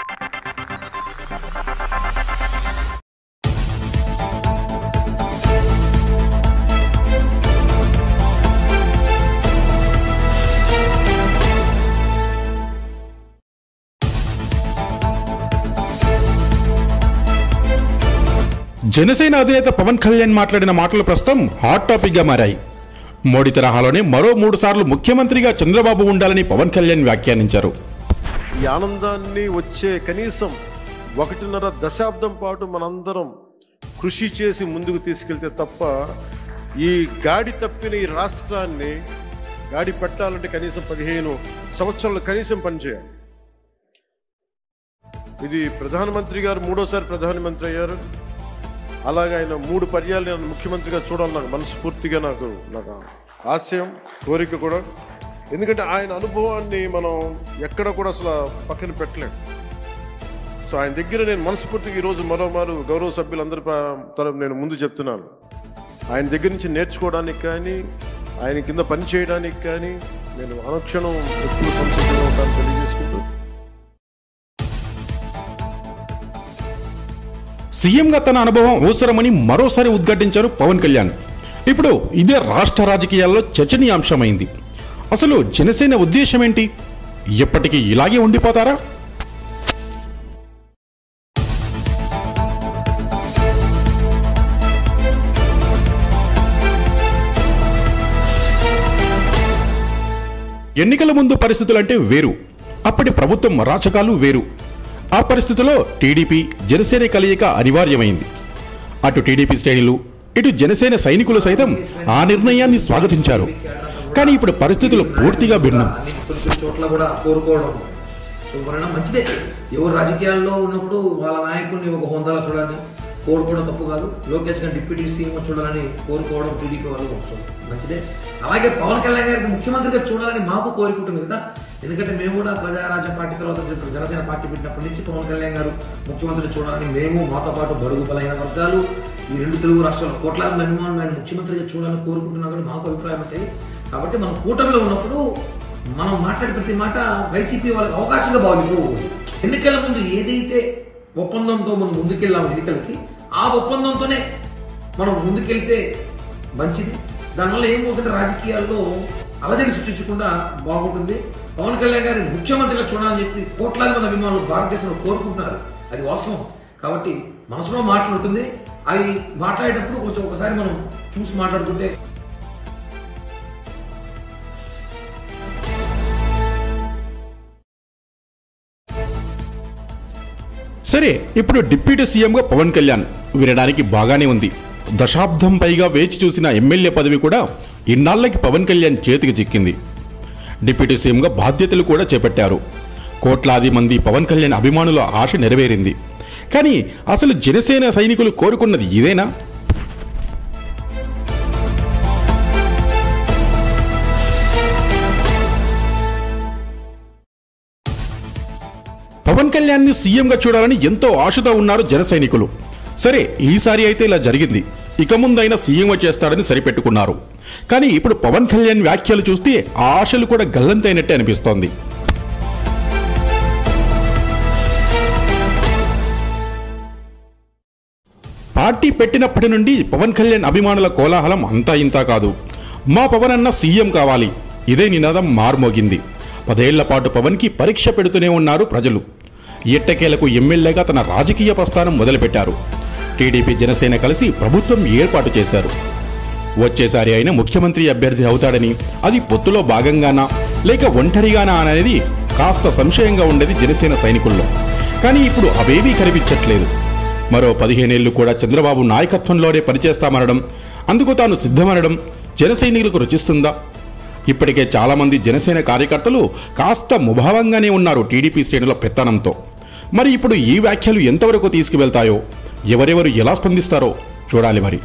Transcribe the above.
జనసేన అధినేత పవన్ కళ్యాణ్ మాట్లాడిన మాటలు ప్రస్తుతం హాట్ టాపిక్గా మారాయి. మోడీ తరహాలోనే మరో 3 సార్లు ముఖ్యమంత్రిగా చంద్రబాబు ఉండాలని పవన్ కళ్యాణ్ వ్యాఖ్యానించారు. ఈ ఆనందాన్ని వచ్చే కనీసం 1.5 దశాబ్దం పాటు మనందరం కృషి చేసి ముందుకు తీసుకెళ్తే తప్ప ఈ గాడి తప్పిన ఈ రాష్ట్రాన్ని గాడి పెట్టాలంటే కనీసం 15 సంవత్సరాలు కనీసం పనిచేయాలి. ఇది ప్రధానమంత్రి గారు 3వ ప్రధానమంత్రి అయ్యారు. అలాగే ఆయన 3 పర్యాలు నేను ముఖ్యమంత్రిగా చూడాలి. నాకు మనస్ఫూర్తిగా నాకు ఆశయం, కోరిక కూడా. ఎందుకంటే ఆయన అనుభవాన్ని మనం ఎక్కడ కూడా అసలు పక్కన పెట్టలేం. సో ఆయన దగ్గర నేను మనస్ఫూర్తిగా ఈరోజు మరోమారు గౌరవ సభ్యులందరి తరపు నేను ముందు చెప్తున్నాను, ఆయన దగ్గర నుంచి నేర్చుకోవడానికి కానీ ఆయన కింద పని చేయడానికి కానీ నేను అనుక్షణం ఎప్పుడు సంసిద్ధంగా ఉంటాను తెలియజేసుకుంటూ, సీఎంగా తన అనుభవం అవసరమని మరోసారి ఉద్ఘాటించారు పవన్ కళ్యాణ్. ఇప్పుడు ఇదే రాష్ట్ర రాజకీయాల్లో చర్చనీయాంశమైంది. అసలు జనసేన ఉద్దేశం ఏంటి? ఎప్పటికీ ఇలాగే ఉండిపోతారా? ఎన్నికల ముందు పరిస్థితులంటే వేరు, అప్పటి ప్రభుత్వం అరాచకాలు వేరు. ఆ పరిస్థితుల్లో టీడీపీ జనసేన కలయిక అనివార్యమైంది. అటు టీడీపీ శ్రేణులు, ఇటు జనసేన సైనికులు సైతం ఆ నిర్ణయాన్ని స్వాగతించారు. కానీ ఇప్పుడు పరిస్థితులు పూర్తిగా భిన్నం. చోట్ల కూడా కోరుకోవడం మంచిదే. ఎవరు రాజకీయాల్లో ఉన్నప్పుడు వాళ్ళ నాయకుడిని ఒక హోందాలో చూడాలని కోరుకోవడం తప్పు కాదు. లోకేష్ గారు డిప్యూటీ సీఎం చూడాలని కోరుకోవడం టీడీపీ వాళ్ళు మంచిదే. అలాగే పవన్ కళ్యాణ్ గారికి ముఖ్యమంత్రిగా చూడాలని మాకు కోరుకుంటుంది కదా. ఎందుకంటే మేము కూడా ప్రజారాజ్య పార్టీ తర్వాత జనసేన పార్టీ పెట్టినప్పటి నుంచి పవన్ కళ్యాణ్ గారు ముఖ్యమంత్రి చూడాలని మేము, మాతో పాటు బడుగు బలైన వర్గాలు, ఈ 2 తెలుగు రాష్ట్రాల కోట్లాది అభిమానులు ఆయన ముఖ్యమంత్రిగా చూడాలని కోరుకుంటున్నా కూడా మాకు అభిప్రాయం ఉంటాయి. కాబట్టి మనం కూటమిలో ఉన్నప్పుడు మనం మాట్లాడే ప్రతి మాట వైసీపీ వాళ్ళకి అవకాశంగా భావించకూడదు. ఎన్నికల ముందు ఏదైతే ఒప్పందంతో మనం ముందుకెళ్ళాము ఎన్నికలకి, ఆ ఒప్పందంతోనే మనం ముందుకెళ్తే మంచిది. దానివల్ల ఏమవుతుంటే రాజకీయాల్లో అలజడి సృష్టించకుండా బాగుంటుంది. పవన్ కళ్యాణ్ గారిని ముఖ్యమంత్రిగా చూడాలని చెప్పి కోట్లాది మంది అభిమానులు భారతదేశంలో కోరుకుంటున్నారు. అది వాస్తవం. కాబట్టి మనసులో మాట్లాడుతుంది. అవి మాట్లాడేటప్పుడు కొంచెం ఒకసారి మనం చూసి మాట్లాడుకుంటే. సరే, ఇప్పుడు డిప్యూటీ సీఎంగా పవన్ కళ్యాణ్ వినడానికి బాగానే ఉంది. దశాబ్దం పైగా వేచి చూసిన ఎమ్మెల్యే పదవి కూడా ఇన్నాళ్లకి పవన్ కళ్యాణ్ చేతికి చిక్కింది. డిప్యూటీ సీఎంగా బాధ్యతలు కూడా చేపట్టారు. కోట్లాది మంది పవన్ కళ్యాణ్ అభిమానుల ఆశ నెరవేరింది. కానీ అసలు జనసేన సైనికులు కోరుకున్నది ఇదేనా? పవన్ కళ్యాణ్ని సీఎంగా చూడాలని ఎంతో ఆశతో ఉన్నారు జన సైనికులు. సరే, ఈసారి అయితే ఇలా జరిగింది. ఇక ముందైనా సీఎం చేస్తాడని సరిపెట్టుకున్నారు. కానీ ఇప్పుడు పవన్ కళ్యాణ్ వ్యాఖ్యలు చూస్తే ఆ ఆశలు కూడా గల్లంతైనట్టే అనిపిస్తోంది. పార్టీ పెట్టినప్పటి నుండి పవన్ కళ్యాణ్ అభిమానుల కోలాహలం అంతా ఇంతా కాదు. మా పవన్ అన్న సీఎం కావాలి, ఇదే నినాదం మార్మోగింది. 10 ఏళ్ల పాటు పవన్కి పరీక్ష పెడుతూనే ఉన్నారు ప్రజలు. ఎట్టకేలకు ఎమ్మెల్యేగా తన రాజకీయ ప్రస్థానం మొదలుపెట్టారు. టీడీపీ జనసేన కలిసి ప్రభుత్వం ఏర్పాటు చేశారు. వచ్చేసారి ఆయన ముఖ్యమంత్రి అభ్యర్థి అవుతాడని, అది పొత్తులో భాగంగానా లేక ఒంటరిగానా అనేది కాస్త సంశయంగా ఉండేది జనసేన సైనికుల్లో. కానీ ఇప్పుడు అవేవీ కనిపించట్లేదు. మరో 15 ఏళ్లు కూడా చంద్రబాబు నాయకత్వంలోనే పనిచేస్తామనడం, అందుకు తాను సిద్ధమనడం జన సైనికులకు రుచిస్తుందా? ఇప్పటికే చాలామంది జనసేన కార్యకర్తలు కాస్త ముభావంగానే ఉన్నారు టీడీపీ శ్రేణుల పెత్తనంతో. మరి ఇప్పుడు ఈ వ్యాఖ్యలు ఎంతవరకు తీసుకువెళ్తాయో, ఎవరెవరు ఎలా స్పందిస్తారో చూడాలి మరి.